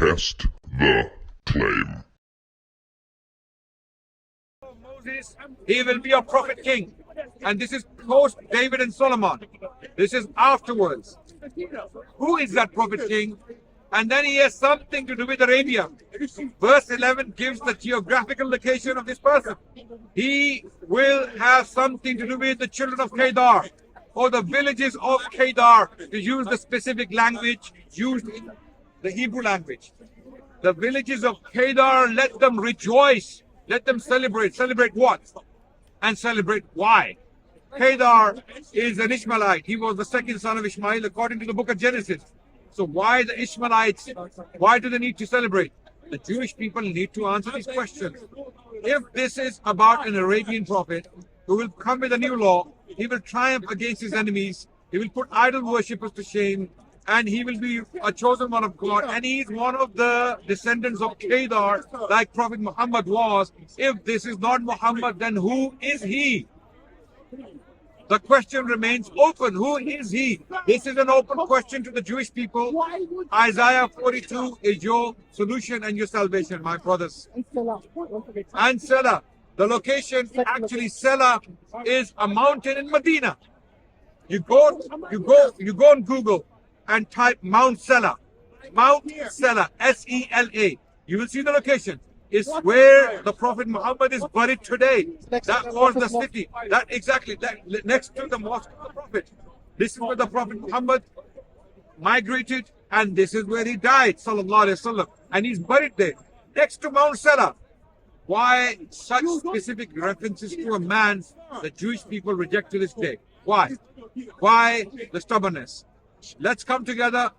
Test the claim. Moses, he will be a prophet king. And this is post David and Solomon. This is afterwards. Who is that prophet king? And then he has something to do with Arabia. Verse 11 gives the geographical location of this person. He will have something to do with the children of Kedar, or the villages of Kedar, to use the specific language used in the Hebrew language. The villages of Kedar, let them rejoice, let them celebrate. Celebrate what? And celebrate why? Kedar is an Ishmaelite. He was the second son of Ishmael according to the book of Genesis. So why the Ishmaelites? Why do they need to celebrate? The Jewish people need to answer these questions. If this is about an Arabian prophet who will come with a new law, he will triumph against his enemies, he will put idol worshippers to shame, and he will be a chosen one of God, and he is one of the descendants of Kedar, like Prophet Muhammad was. If this is not Muhammad, then who is he? The question remains open. Who is he? This is an open question to the Jewish people. Isaiah 42 is your solution and your salvation, my brothers. And Sela, the location, actually Sela is a mountain in Medina. You go on Google and type Mount Sela. Mount Sela, S-E-L-A. You will see the location. Is where the Prophet Muhammad is buried today. That was the city. That exactly, that next to the mosque of the Prophet. This is where the Prophet Muhammad migrated, and this is where he died, sallallahu alaihi wasallam. And he's buried there, next to Mount Sela. Why such specific references to a man the Jewish people reject to this day? Why? Why the stubbornness? Let's come together.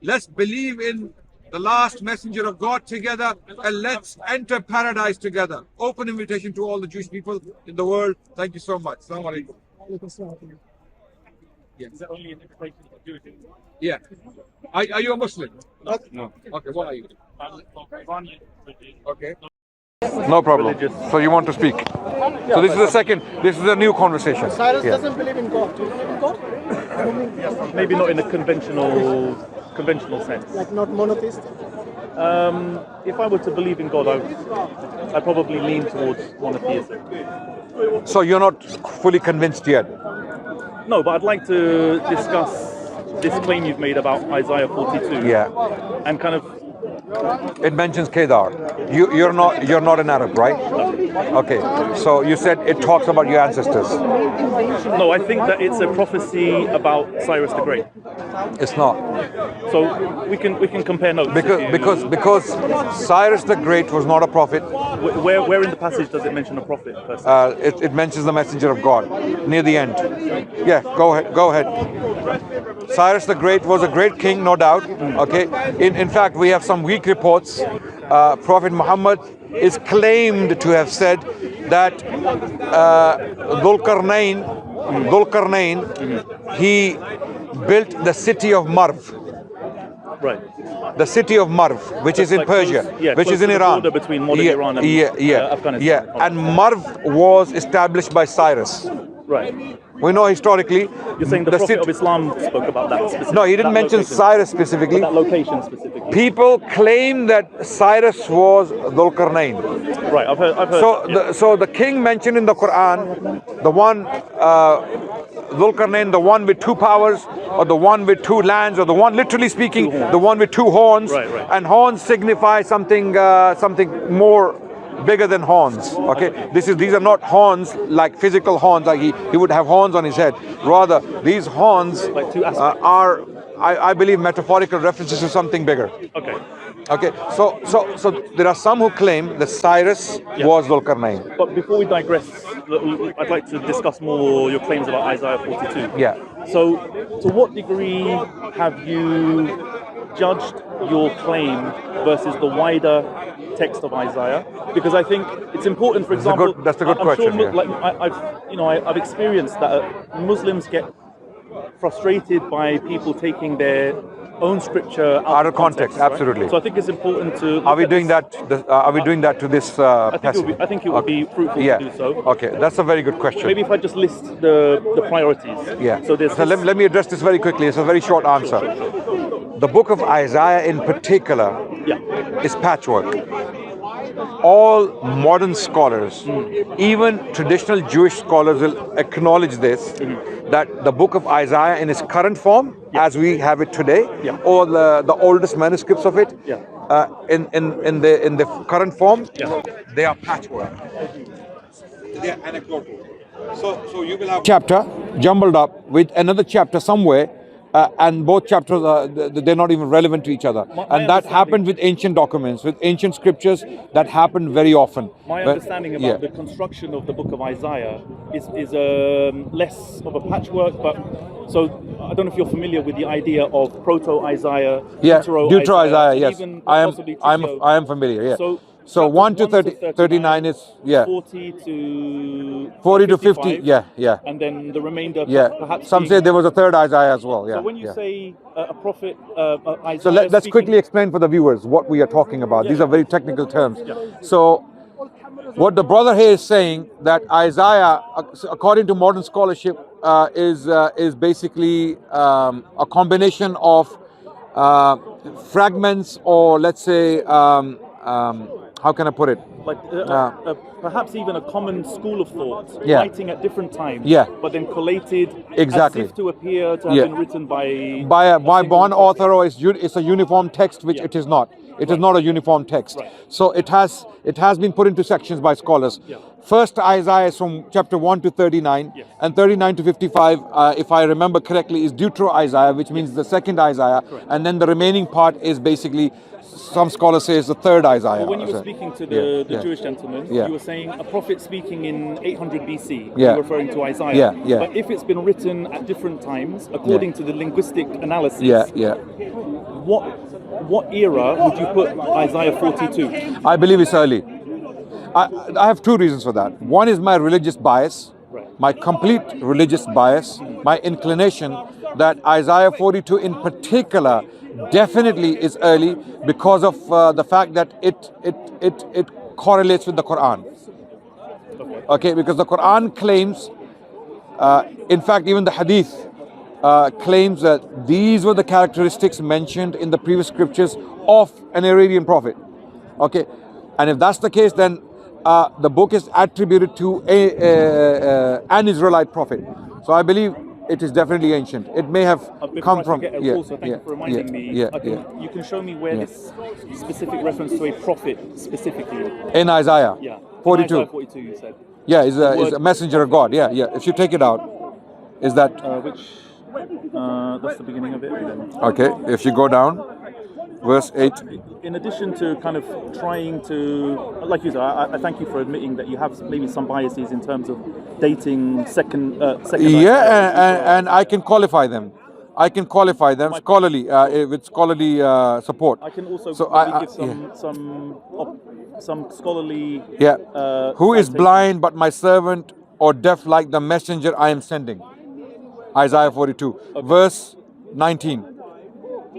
Let's believe in the last messenger of God together, and let's enter paradise together. Open invitation to all the Jewish people in the world. Thank you so much. Assalamu alaikum. Yeah. Is that only an invitation for Jewish people? Yeah. Are you a Muslim? No. Okay, what are you? Okay. No problem. So you want to speak. So this is a new conversation. Cyrus doesn't believe in God. Do you believe in God? Maybe not in a conventional sense. Like not monotheistic? If I were to believe in God, I'd probably lean towards monotheism. So you're not fully convinced yet? No, but I'd like to discuss this claim you've made about Isaiah 42. Yeah. And kind of... It mentions Kedar. You're not an Arab, right? Okay. So you said it talks about your ancestors. No, I think that it's a prophecy about Cyrus the Great. It's not. So we can compare notes. Because Cyrus the Great was not a prophet. Where in the passage does it mention a prophet? It mentions the messenger of God near the end. Yeah, go ahead. Cyrus the Great was a great king, no doubt. Okay. In fact, we have some weak reports. Prophet Muhammad is claimed to have said that Dhul-Qarnayn, he built the city of Marv. Right. The city of Marv, which is in Persia, which is in Iran. Between modern Iran and Afghanistan. Yeah, and Marv was established by Cyrus. Right. We know historically. You're saying the Prophet of Islam spoke about that specifically? No, he didn't mention location. Cyrus specifically. But that location specifically. People claim that Cyrus was Dhul-Qarnayn. Right, I've heard. So the king mentioned in the Quran, the one Dhul-Qarnayn, the one with two powers, or the one with two lands, or the one, literally speaking, the one with two horns. Right. And horns signify something more bigger than horns. Okay, these are not horns like physical horns, like he would have horns on his head. Rather, these horns like two aspects. are, I believe, metaphorical references to something bigger. Okay, so there are some who claim that Cyrus was Dhul-Qarnayn. But before we digress, I'd like to discuss more your claims about Isaiah 42. Yeah. So, to what degree have you judged your claim versus the wider text of Isaiah? Because I think it's important. For example, that's a good question. Sure, like I've experienced that Muslims get frustrated by people taking their own scripture out of context. Right? Absolutely. So I think it's important to. Are we doing that? Are we doing that to this passage? I think it would be fruitful to do so. Okay, that's a very good question. Maybe if I just list the priorities. Yeah. So let me address this very quickly. It's a very short answer. the book of Isaiah in particular Yeah. is patchwork. All modern scholars, even traditional Jewish scholars, will acknowledge this, that the book of Isaiah in its current form, as we have it today, Yeah. or the oldest manuscripts of it, Yeah. in the current form, Yeah. they are patchwork. They are anecdotal. So you will have chapter jumbled up with another chapter somewhere, and both chapters they're not even relevant to each other. My And that happened with ancient documents, with ancient scriptures. That happened very often. My But- understanding yeah. about the construction of the book of Isaiah is less of a patchwork, but so I don't know if you're familiar with the idea of proto-Isaiah, Yeah, Deutero-Isaiah, Deutero-Isaiah, and yes. even I am, possibly I am, Tito. I am familiar. Yeah. So So chapters 1 to 39 is 40 to 40 to 50. 55, Yeah, yeah, and then the remainder yeah. perhaps Some being, say there was a third Isaiah as well. Yeah. so when you yeah. say a prophet, Isaiah So let's speaking, quickly explain for the viewers what we are talking about. These are very technical terms. So what the brother here is saying, that Isaiah, according to modern scholarship, is basically a combination of fragments, or let's say, how can I put it? like perhaps even a common school of thought, Yeah. writing at different times, Yeah. but then collated Exactly. as if to appear to have Yeah. been written by by single one prophet. author, or it's a uniform text, which Yeah. it is not. It is not a uniform text. Right. So it has been put into sections by scholars. Yeah. First Isaiah is from chapter 1 to 39, Yes. and 39 to 55, if I remember correctly, is Deutero-Isaiah, which means the second Isaiah, Correct. and then the remaining part is basically, some scholars say, is the third Isaiah. But when you were So- speaking to Yeah, the yeah. Jewish gentleman, Yeah. you were saying a prophet speaking in 800 BC, Yeah. you're referring to Isaiah. Yeah, yeah. But if it's been written at different times, according to the linguistic analysis, Yeah, yeah. what era would you put Isaiah 42? I believe it's early. I have two reasons for that. One is my religious bias, Right. my complete religious bias, my inclination that Isaiah 42 in particular definitely is early, because of the fact that it correlates with the Quran. Okay, because the Quran claims, in fact, even the Hadith claims that these were the characteristics mentioned in the previous scriptures of an Arabian prophet. Okay, and if that's the case, then the book is attributed to an Israelite prophet. So I believe it is definitely ancient. It may have Before come I from. forget, Yeah, also, thank yeah, you for reminding yeah, me. Yeah, You can show me where Yeah. this specific reference to a prophet specifically. In Isaiah, Yeah. 42. Isaiah 42, you said. Yeah, is word a messenger of God. Yeah, yeah. If you take it out, is that That's the beginning of it. okay? If you go down, verse 8. In addition to kind of trying to, like you said, I thank you for admitting that you have maybe some biases in terms of dating second. Yeah, and I can qualify them. I can qualify them scholarly, with scholarly support. I can also So maybe I- give some scholarly. Yeah. Who is citation. blind but my servant, or deaf like the messenger I am sending? Isaiah 42, verse 19.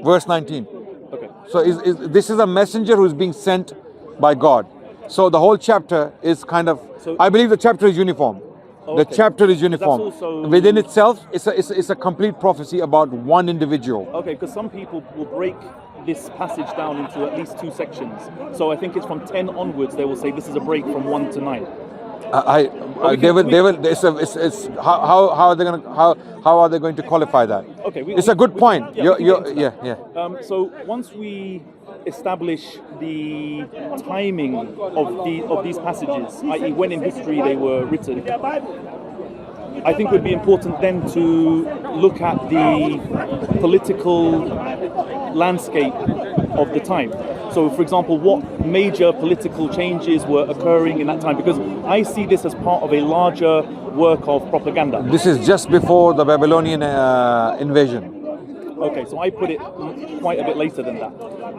Verse 19. Okay. So this is a messenger who's being sent by God. So the whole chapter is kind of, So- I believe the chapter is uniform. The Okay. chapter is uniform. also- Within itself, it's a complete prophecy about one individual. Okay, because some people will break this passage down into at least two sections. So I think it's from 10 onwards. They will say this is a break from 1 to 9. They will. It's how are they going to qualify that? Okay, It's a good point. yeah, we can get into Yeah. So once we establish the timing of these passages, i.e., when in history they were written, I think it would be important then to look at the political landscape of the time. So, for example, what major political changes were occurring in that time? Because I see this as part of a larger work of propaganda. This is just before the Babylonian invasion. Okay, so I put it quite a bit later than that.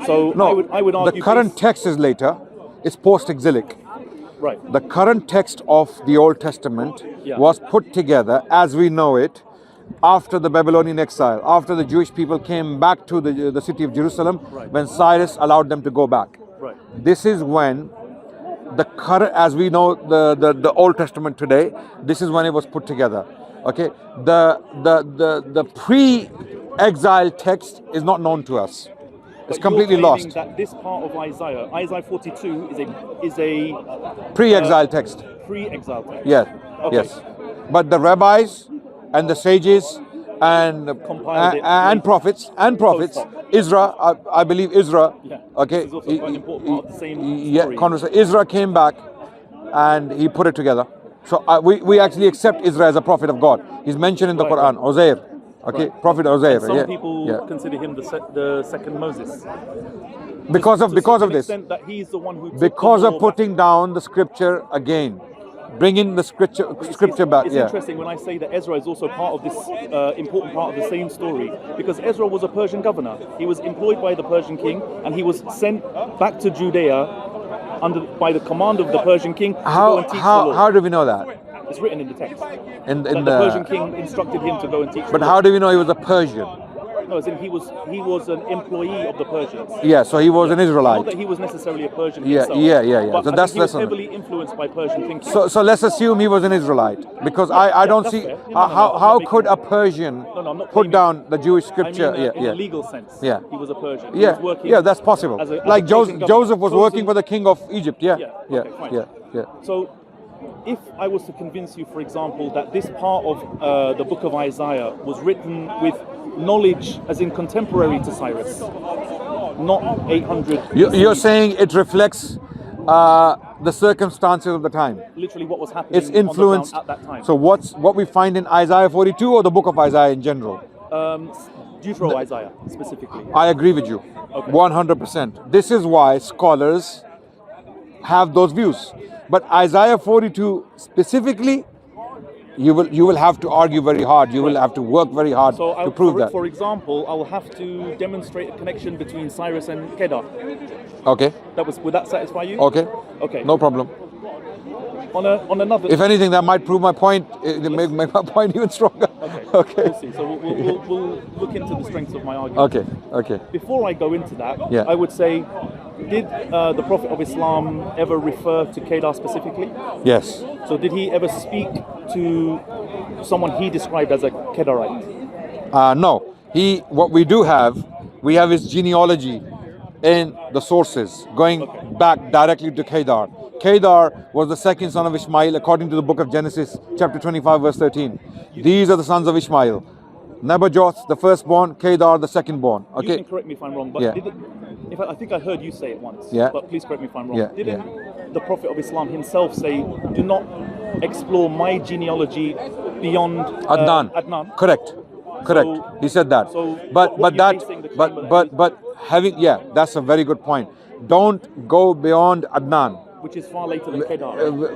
So No, I would argue the current text is later. It's post-exilic. right. The current text of the Old Testament Yeah. was put together as we know it after the Babylonian exile, after the Jewish people came back to the city of Jerusalem, Right. when Cyrus allowed them to go back. Right. This is when the current, as we know the Old Testament today, this is when it was put together. Okay, the pre-exile text is not known to us. It's But completely you're claiming lost. that this part of Isaiah 42, is a Pre-exile text. pre-exile text. Yes, Okay. yes. But the rabbis and the sages and Compiled it and later. prophets Post-hoc. Ezra, I believe Ezra. Yeah. Okay. This is also quite an important part of the same Yeah, story. conversation. Ezra came back and he put it together. So we actually accept Ezra as a prophet of God. He's mentioned in the Right, Quran. Uzair. Okay, Right. Prophet Uzair. And some Yeah, people yeah. consider him the second Moses. Because of To such an this. extent that he's the one who took Because the of law putting down the scripture again, bringing the scripture back. It's Yeah. interesting when I say that Ezra is also part of this important part of the same story, because Ezra was a Persian governor. He was employed by the Persian king, and he was sent back to Judea by the command of the Persian king to go and teach the law. How do we know that? It's written in the text. In That the Persian king instructed him to go and teach. But the how law. do we know he was a Persian? No, as in he was an employee of the Persians. Yeah, so he was an Not Israelite. that he was necessarily a Persian Yeah, himself. yeah. But So I that's think he was lesson. heavily influenced by Persian thinking. So let's assume he was an Israelite, because I don't that's see fair. No, I'm how not could making- a Persian No, I'm not put claiming- down the Jewish I scripture? mean, in Yeah. a legal sense. Yeah. He was a Persian. He Yeah, was working yeah, that's possible. as a Like Persian governor. Joseph was working Chosen- for the king of Egypt. Yeah, Yeah, yeah, okay, fine. yeah. So, if I was to convince you, for example, that this part of the book of Isaiah was written with knowledge as in contemporary to Cyrus, not 800. You're BC, saying it reflects the circumstances of the time. literally what was happening It's influenced. on the ground at that time. So what we find in Isaiah 42 or the book of Isaiah in general? Deutero Isaiah specifically. I agree with you, Okay. 100%. This is why scholars have those views. But Isaiah 42 specifically, you will have to argue very hard. You will have to work very hard So, to prove that. for example, I'll have to demonstrate a connection between Cyrus and Kedar. Okay, Would that satisfy you? okay, Okay. no problem. On another. If anything, that might prove my point, make my point even stronger. Okay. We'll see. So we'll look into the strengths of my argument. Okay. Before I go into that, Yeah. I would say, did the Prophet of Islam ever refer to Kedar specifically? Yes. So did he ever speak to someone he described as a Kedarite? No. What we do have, we have his genealogy in the sources, going back directly to Kedar. Kedar was the second son of Ishmael according to the book of Genesis, chapter 25, verse 13. These are the sons of Ishmael. Nebajoth, the firstborn, Kedar, the secondborn. You Okay. can correct me if I'm wrong, but Yeah. in fact, I think I heard you say it once. Yeah. But please correct me if I'm wrong. Yeah, Didn't the Prophet of Islam himself say, "Do not explore my genealogy beyond Adnan. Adnan"? Correct. So- He said that. so but what but you're that basing the claim but having, yeah, that's a very good point. Don't go beyond Adnan. Which is far later than Kedar.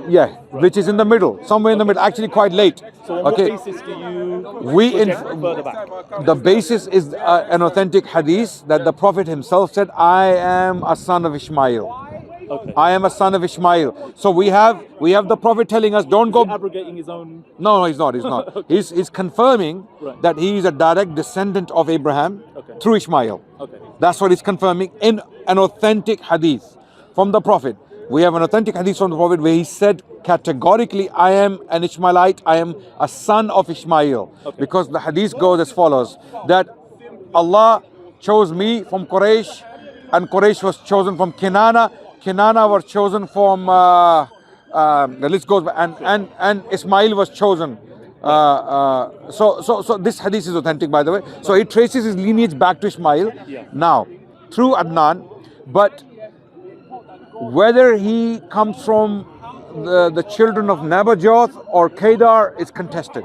Yeah, which is in the middle, somewhere in the middle, actually quite late. So on Okay. what basis do you We project further back? The basis is an authentic hadith that the Prophet himself said, "I am a son of Ishmael. Okay. I am a son of Ishmael." So we have the Prophet telling us, "Don't go." Abrogating his own. No, he's not. He's not. He's confirming Right. that he is a direct descendant of Abraham Okay. through Ishmael. Okay. That's what he's confirming in an authentic hadith from the Prophet. We have an authentic hadith from the Prophet where he said categorically, "I am an Ishmaelite, I am a son of Ishmael." Okay. Because the hadith goes as follows, that Allah chose me from Quraysh, and Quraysh was chosen from Kinana. Kinana was chosen from, the list goes, and Ismail was chosen. So this hadith is authentic, by the way. So it traces his lineage back to Ismail. Yeah. Now, through Adnan, but whether he comes from the children of Nebajoth or Kedar is contested.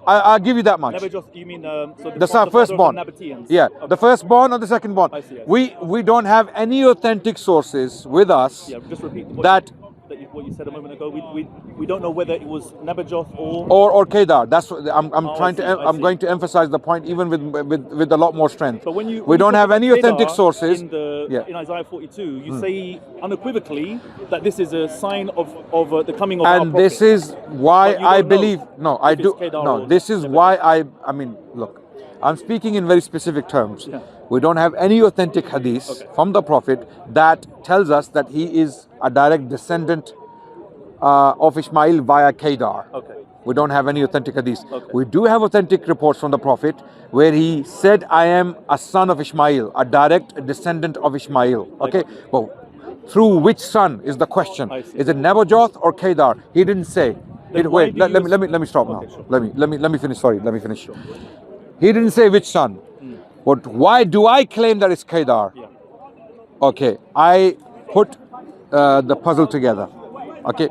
I'll give you that much. Nebajoth, you mean so The father of firstborn. Nabateans? Yeah, Okay. the firstborn or the secondborn. I see, I see. We don't have any authentic sources with us Yeah, just repeat what you said a moment ago. We don't know whether it was Nebajoth or Kedar. That's what I'm Oh, trying I to. see, I I'm see. going to emphasize the point even with a lot more strength. So when you we don't talk have any about authentic Kedar sources. in Isaiah 42, you say unequivocally that this is a sign of the coming of And our this prophet. is why But you I don't know believe. No, I if it's do. Kedar No, or this is Nebajoth. why I mean, look, I'm speaking in very specific terms. Yeah. We don't have any authentic hadith Okay. from the Prophet that tells us that he is a direct descendant of Ishmael via Kedar. Okay. We don't have any authentic hadith. Okay. We do have authentic reports from the Prophet where he said, I am a son of Ishmael, a direct descendant of Ishmael. Okay, well, through which son is the question? I see. Is it Nebajoth or Kedar? He didn't say. Then why Wait, do you let me stop now. Okay, sure. Let me finish. Sorry, let me finish. He didn't say which son. But why do I claim that it's Kedar? Yeah. Okay, I put the puzzle together. Okay,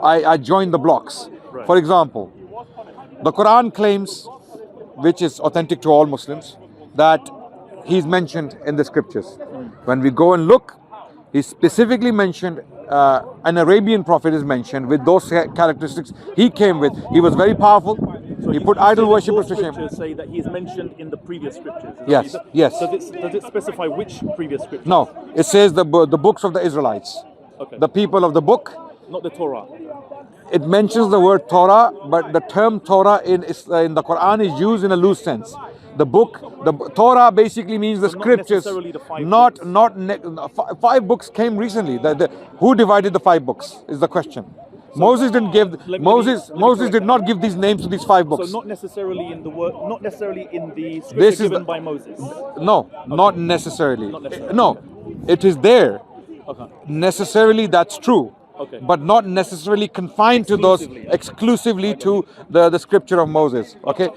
I joined the blocks. Right. For example, the Quran claims, which is authentic to all Muslims, that he's mentioned in the scriptures. When we go and look, he specifically mentioned an Arabian prophet is mentioned with those characteristics he came with. He was very powerful. So He you- put you idol say that worshippers your to shame. scriptures say that he is mentioned in the previous scriptures. Is that Yes, what you said? yes. Does it specify which previous scriptures? No, it says the books of the Israelites, Okay. the people of the book. Not the Torah. It mentions the word Torah, but the term Torah in the Quran is used in a loose sense. The book, the Torah basically means the So not scriptures. necessarily the five Not books. not five books came recently. Who divided the 5 books is the question. Moses didn't give let me Moses correct did that. not give these names to these 5 books. So not necessarily in the word, not necessarily in the scripture This is given the- by Moses. No, not necessarily. Not necessarily, No, it is there. Okay. Necessarily, that's true. Okay. But not necessarily confined to those exclusively to the scripture of Moses. Okay.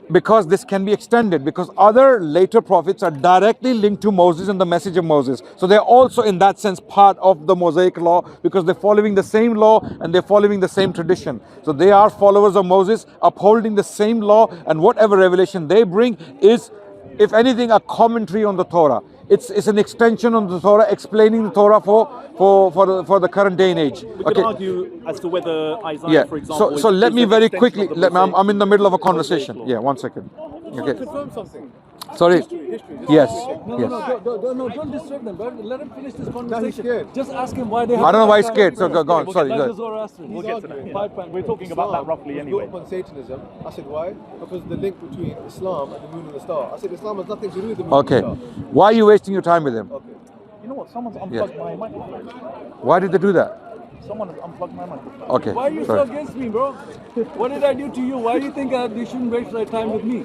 Because this can be extended, because other later prophets are directly linked to Moses and the message of Moses. So they're also in that sense part of the Mosaic law, because they're following the same law and they're following the same tradition. So they are followers of Moses, upholding the same law, and whatever revelation they bring is, if anything, a commentary on the Torah. It's an extension on the Torah, explaining the Torah for the current day and age. We could argue as to whether Isaiah, Yeah. for example, So let is me an very extension quickly. of the I'm in the middle of a Mosaic conversation. law. Yeah, 1 second. Okay. Confirm something. Sorry. History. Yes. No, Yes. don't disturb them, bro. Let him finish this he's conversation. scared. Just ask him why they. I don't know why he's scared. So go on. Sorry. Like Go the ahead. Zoroastrians. We'll get to that. Pipe We're talking about that roughly was anyway. built upon Satanism. I said why? Because the link between Islam and the moon and the star. I said Islam has nothing to do with the moon Okay. and the star. Why are you wasting your time with him? Okay. You know what? Someone's unplugged my microphone. Why did they do that? Someone has unplugged my microphone. Okay. Why are you so Sorry. against me, bro? What did I do to you? Why do you think you shouldn't waste my time with me?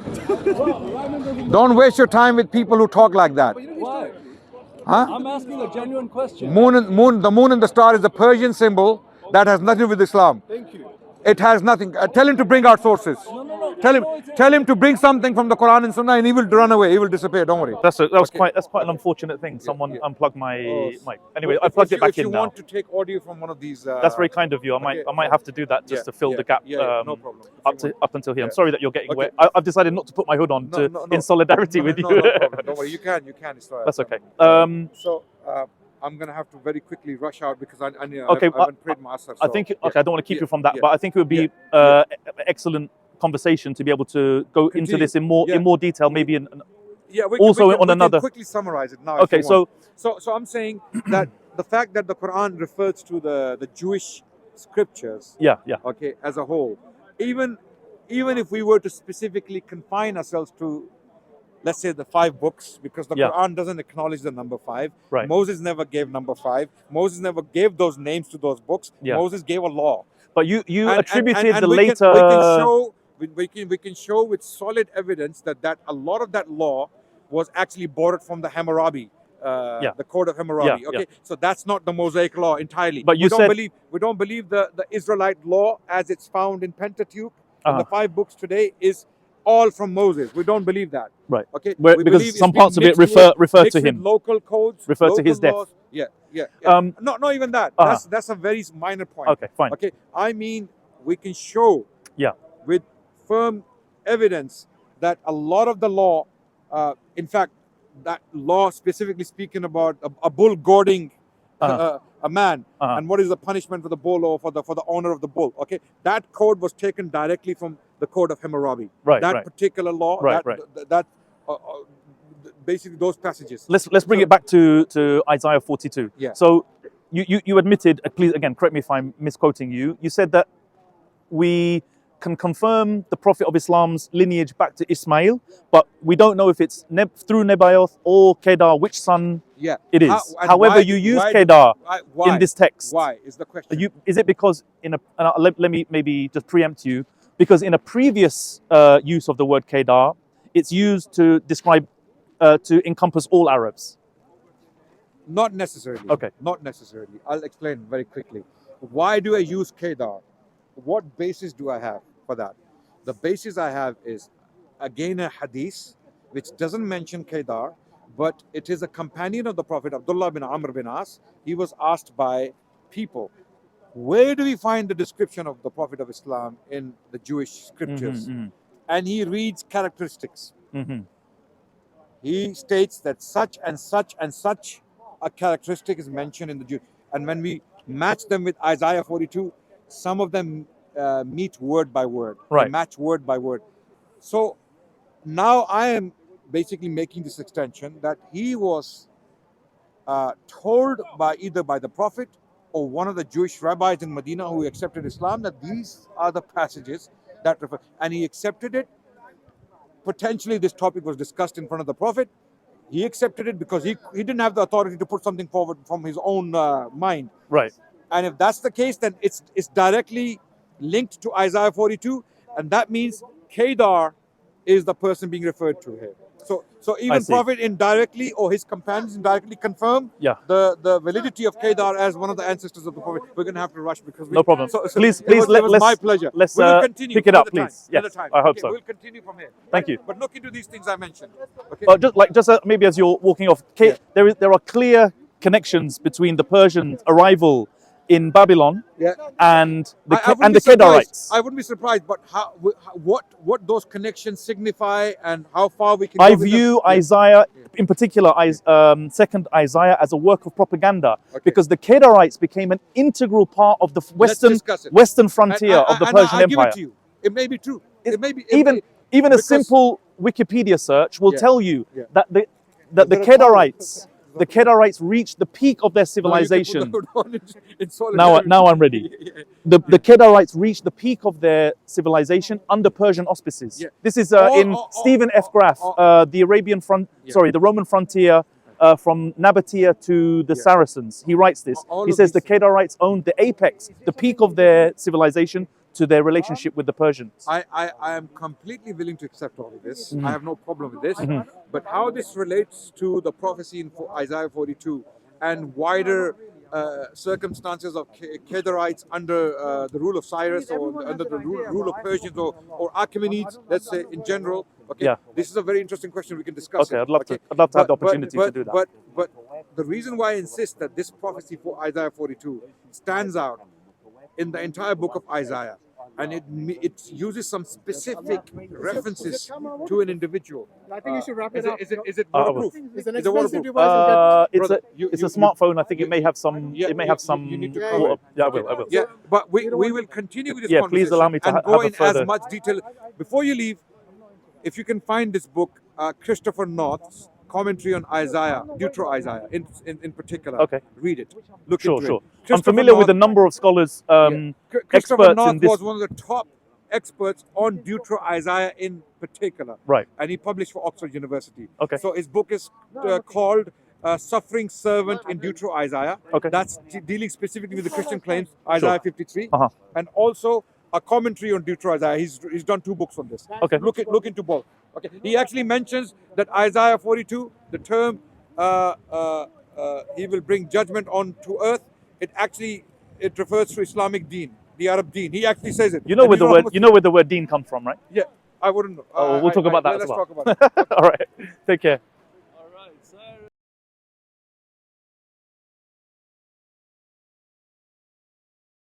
Don't waste your time with people who talk like that. Why? Huh? I'm asking a genuine question. The moon and the star is a Persian symbol that has nothing to do with Islam. Thank you. It has nothing. Tell him to bring out sources. No. Tell him to bring something from the Quran and Sunnah, and he will run away. He will disappear. Don't worry. That's quite an unfortunate thing. Someone unplugged my mic. Anyway, I plugged it back in now. to take audio from one of these, That's very kind of you. I might have to do that just to fill the gap no problem. up until here. I'm Yeah. sorry that you're getting Okay. wet. I've decided not to put my hood on No. in solidarity with you. No problem. Don't worry. You can. It's all right. That's okay. So I'm gonna have to very quickly rush out because I Okay, haven't prayed my asr. I think I don't want to keep you from that, yeah, but I think it would be excellent conversation to be able to go into Continue. this in more detail, maybe in also on another. quickly summarize it now. Okay, if you want. So I'm saying that the fact that the Quran refers to the Jewish scriptures, yeah. okay, as a whole, even if we were to specifically confine ourselves to, let's say, the 5 books, because the Quran doesn't acknowledge the number 5. Right. Moses never gave number 5. Moses never gave those names to those books. Yeah. Moses gave a law. But you And- attributed and the we later. we can show with solid evidence that a lot of that law was actually borrowed from the Hammurabi, the Code of Hammurabi. Yeah, Okay, so that's not the Mosaic law entirely. But you said- we don't believe the Israelite law as it's found in Pentateuch and the 5 books today is all from Moses. We don't believe that. Right. Okay. Where- We because believe it's some been parts of it mixed refer mixed to with him. local codes, Refer to local his death. laws. Yeah. Not even that. Uh-huh. That's a very minor point. Okay, fine. Okay. I mean, we can show with firm evidence that a lot of the law, in fact, that law specifically speaking about a bull goading a man, and what is the punishment for the bull or for the owner of the bull. Okay, that code was taken directly from the Code of Hammurabi. That particular law, that basically those passages. Let's bring it back to Isaiah 42. Yeah. So you admitted, please again, correct me if I'm misquoting you. You said that we can confirm the Prophet of Islam's lineage back to Ismail, but we don't know if it's through Nebaioth or Kedar, which son Yeah. It is. And However, you use Kedar in this text. Why is the question? Is it because let me maybe just preempt you, because in a previous use of the word Kedar, it's used to describe, to encompass all Arabs. Not necessarily. Okay. Not necessarily. I'll explain very quickly. Why do I use Kedar? What basis do I have for that? The basis I have is, again, a hadith which doesn't mention Kedar, but it is a companion of the Prophet, Abdullah bin Amr bin As. He was asked by people, where do we find the description of the Prophet of Islam in the Jewish scriptures? And he reads characteristics. He states that such and such and such a characteristic is mentioned in the Jew. And when we match them with Isaiah 42, some of them meet word by word. Right. They match word by word. So now I am basically making this extension that he was told either by the Prophet or one of the Jewish rabbis in Medina who accepted Islam that these are the passages that refer, and he accepted it. Potentially this topic was discussed in front of the Prophet. He accepted it because he didn't have the authority to put something forward from his own mind. Right. And if that's the case, then it's directly linked to Isaiah 42, and that means Kedar is the person being referred to here. So even Prophet indirectly or his companions indirectly confirm the validity of Kedar as one of the ancestors of the Prophet. We're going to have to rush because no problem. Please, it was my pleasure. Let's continue pick it up, please. Yes, I hope so. We'll continue from here. Thank you. But look into these things I mentioned. Okay. Maybe as you're walking off, there are clear connections between the Persian arrival in Babylon and the Kedarites. I wouldn't be surprised, but what those connections signify and how far we can. I view Isaiah, in particular, second Isaiah, as a work of propaganda, because the Kedarites became an integral part of the western frontier of the Persian Empire. Give it to you. It may be true. It may be even a simple Wikipedia search will tell you that the Kedarites. The Kedarites reached the peak of their civilization. Now I'm ready. The Kedarites reached the peak of their civilization under Persian auspices. This is in Stephen F. Graff, the Roman frontier from Nabatea to the Saracens. He writes this. He says the Kedarites owned the apex, the peak of their civilization, to their relationship with the Persians. I am completely willing to accept all of this. I have no problem with this. But how this relates to the prophecy in Isaiah 42 and wider circumstances of Kedarites under the rule of Cyrus or under the rule of Persians or Achaemenids, let's say in general. Okay, this is a very interesting question we can discuss. Okay, I'd love to have the opportunity to do that. But the reason why I insist that this prophecy for Isaiah 42 stands out in the entire book of Isaiah, and it uses some specific references to an individual. I think you should wrap it up. Is it waterproof? It's an expensive device. It's a smartphone. I think it may have some. It may have some. You need to I will. Yeah, but we will continue with this conversation. Please allow me to and go in as much detail. Before you leave, if you can find this book, Christopher North's commentary on Isaiah, Deutero-Isaiah in particular. Okay. Read it. Look into it. I'm familiar with a number of scholars, Christopher experts North in this. was one of the top experts on Deutero-Isaiah in particular. Right. And he published for Oxford University. Okay. So his book is called Suffering Servant in Deutero-Isaiah. Okay. That's dealing specifically with the Christian claims, Isaiah 53. And also a commentary on Deutero-Isaiah. He's done 2 books on this. Okay. Look into both. Okay. He actually mentions that Isaiah 42, the term he will bring judgment on to earth, it refers to Islamic deen, the Arab deen. He actually says it. You know where the word deen comes from, right? Yeah, I wouldn't know. We'll talk about that as well. Let's talk about it. All right. Take care.